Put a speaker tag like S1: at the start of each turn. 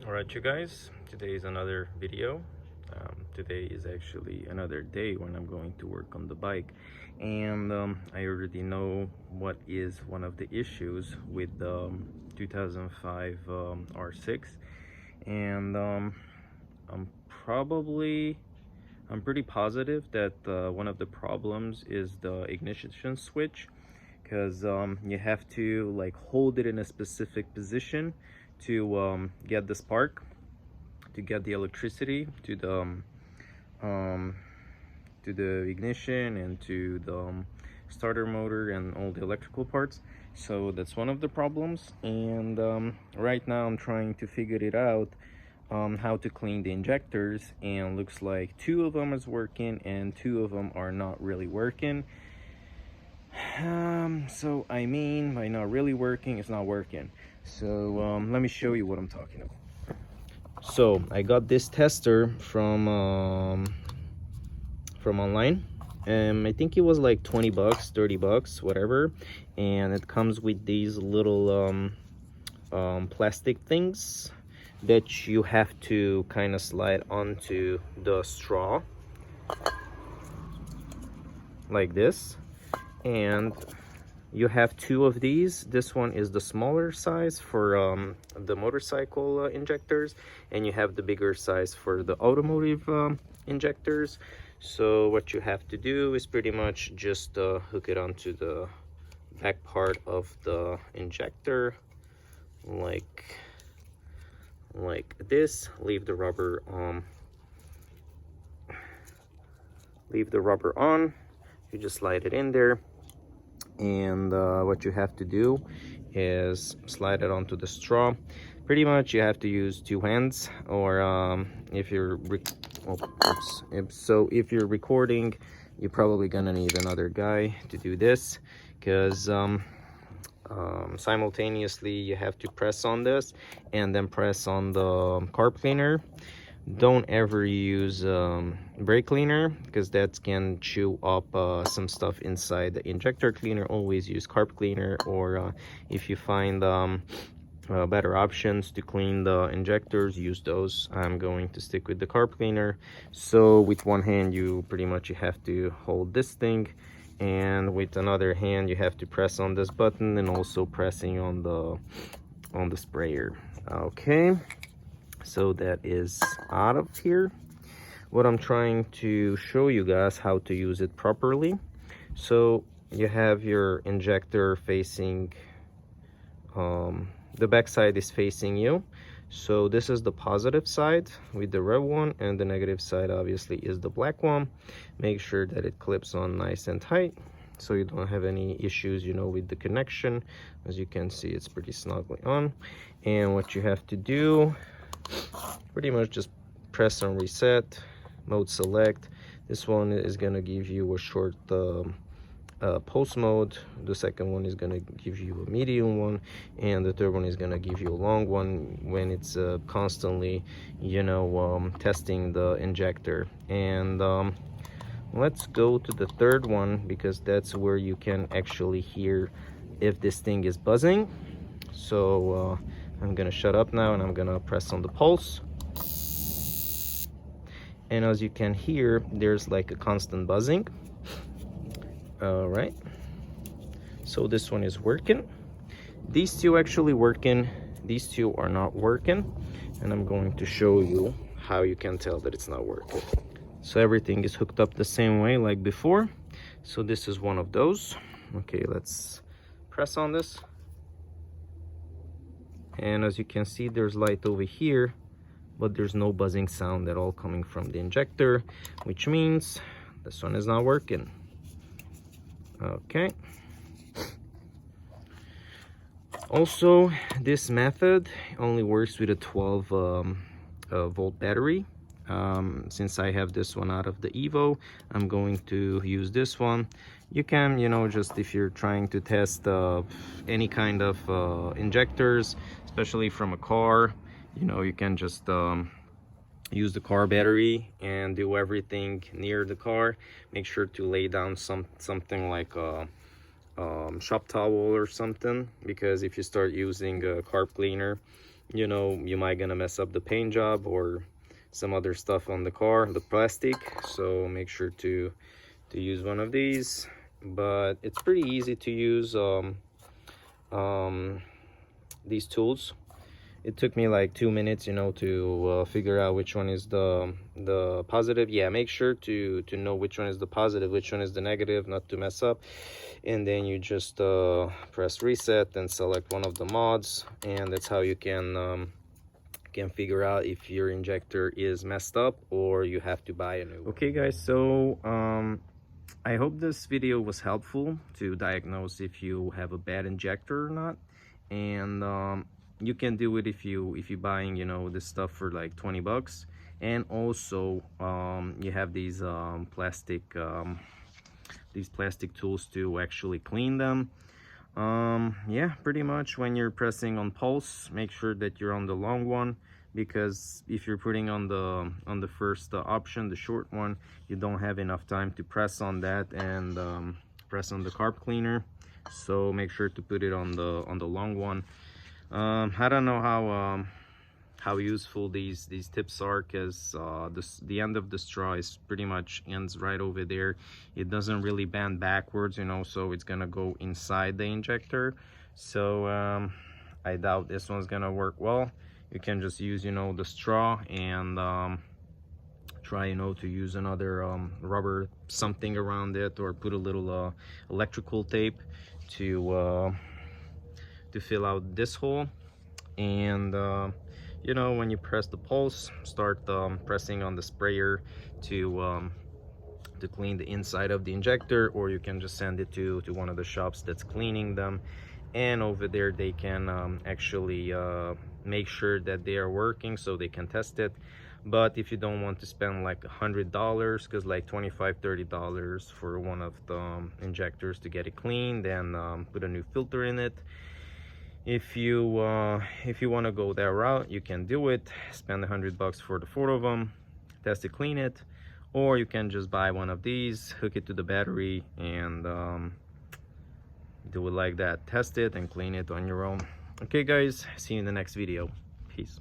S1: Alright, you guys, today is another video. Today is actually another day when I'm going to work on the bike, and I already know what is one of the issues with the 2005 R6, and I'm probably I'm pretty positive that one of the problems is the ignition switch, because you have to like hold it in a specific position to get the spark, to get the electricity um, to the ignition and to the starter motor and all the electrical parts. So that's one of the problems, and right now I'm trying to figure it out, how to clean the injectors, and looks like two of them is working and two of them are not really working. So I mean, by not really working, it's not working. So let me show you what I'm talking about. So I got this tester from online. I think it was like 20 bucks, 30 bucks, whatever, and it comes with these little plastic things that you have to kind of slide onto the straw like this, and you have two of these. This one is the smaller size for the motorcycle injectors, and you have the bigger size for the automotive injectors. So what you have to do is pretty much just hook it onto the back part of the injector like this. Leave the rubber on. You just slide it in there, and what you have to do is slide it onto the straw. Pretty much you have to use two hands, or if you're if you're recording, you're probably gonna need another guy to do this, because simultaneously you have to press on this and then press on the carb cleaner. Don't ever use brake cleaner, because that can chew up some stuff inside the injector cleaner. Always use carb cleaner, or if you find better options to clean the injectors, use those. I'm going to stick with the carb cleaner. So with one hand you pretty much you have to hold this thing, and with another hand you have to press on this button, and also pressing on the sprayer. Okay, so that is out of here. What I'm trying to show you guys how to use it properly. So you have your injector facing, the back side is facing you. So this is the positive side with the red one, and the negative side obviously is the black one. Make sure that it clips on nice and tight, so you don't have any issues, you know, with the connection. As you can see, it's pretty snugly on. And what you have to do, pretty much just press on reset, mode select. This one is gonna give you a short pulse mode. The second one is gonna give you a medium one, and the third one is gonna give you a long one when it's constantly, you know, testing the injector. And let's go to the third one, because that's where you can actually hear if this thing is buzzing. So I'm gonna shut up now, and I'm gonna press on the pulse, and as you can hear, there's like a constant buzzing. All right, so this one is working. These two actually working, these two are not working, and I'm going to show you how you can tell that it's not working. So everything is hooked up the same way like before. So this is one of those. Okay, let's press on this, and as you can see, there's light over here, but there's no buzzing sound at all coming from the injector, which means this one is not working. Okay, also this method only works with a 12 volt battery. Since I have this one out of the Evo, I'm going to use this one. You can, you know, just if you're trying to test any kind of injectors, especially from a car, you know, you can just use the car battery and do everything near the car. Make sure to lay down something like a shop towel or something, because if you start using a carb cleaner, you know, you might gonna mess up the paint job or some other stuff on the car, the plastic. So make sure to use one of these. But it's pretty easy to use these tools. It took me like 2 minutes, you know, to figure out which one is the positive. Yeah, make sure to know which one is the positive, which one is the negative, not to mess up. And then you just press reset and select one of the mods, and that's how you can figure out if your injector is messed up or you have to buy a new one. Okay guys, so I hope this video was helpful to diagnose if you have a bad injector or not. And you can do it if you buying, you know, this stuff for like 20 bucks. And also you have these plastic tools to actually clean them. Yeah, pretty much when you're pressing on pulse, make sure that you're on the long one, because if you're putting on the first option, the short one, you don't have enough time to press on that and press on the carb cleaner. So make sure to put it on the long one. I don't know how useful these tips are, because the end of the straw is pretty much ends right over there. It doesn't really bend backwards, you know, so it's gonna go inside the injector. So I doubt this one's gonna work well. You can just use, you know, the straw and try, you know, to use another rubber something around it, or put a little electrical tape to fill out this hole. And you know, when you press the pulse, start pressing on the sprayer to clean the inside of the injector, or you can just send it to one of the shops that's cleaning them, and over there they can actually make sure that they are working, so they can test it. But if you don't want to spend like $100, because like $25-30 for one of the injectors to get it clean, then put a new filter in it. If you want to go that route, you can do it. Spend $100 for the 4 of them, test it, clean it. Or you can just buy one of these, hook it to the battery, and do it like that. Test it and clean it on your own. Okay guys, see you in the next video. Peace.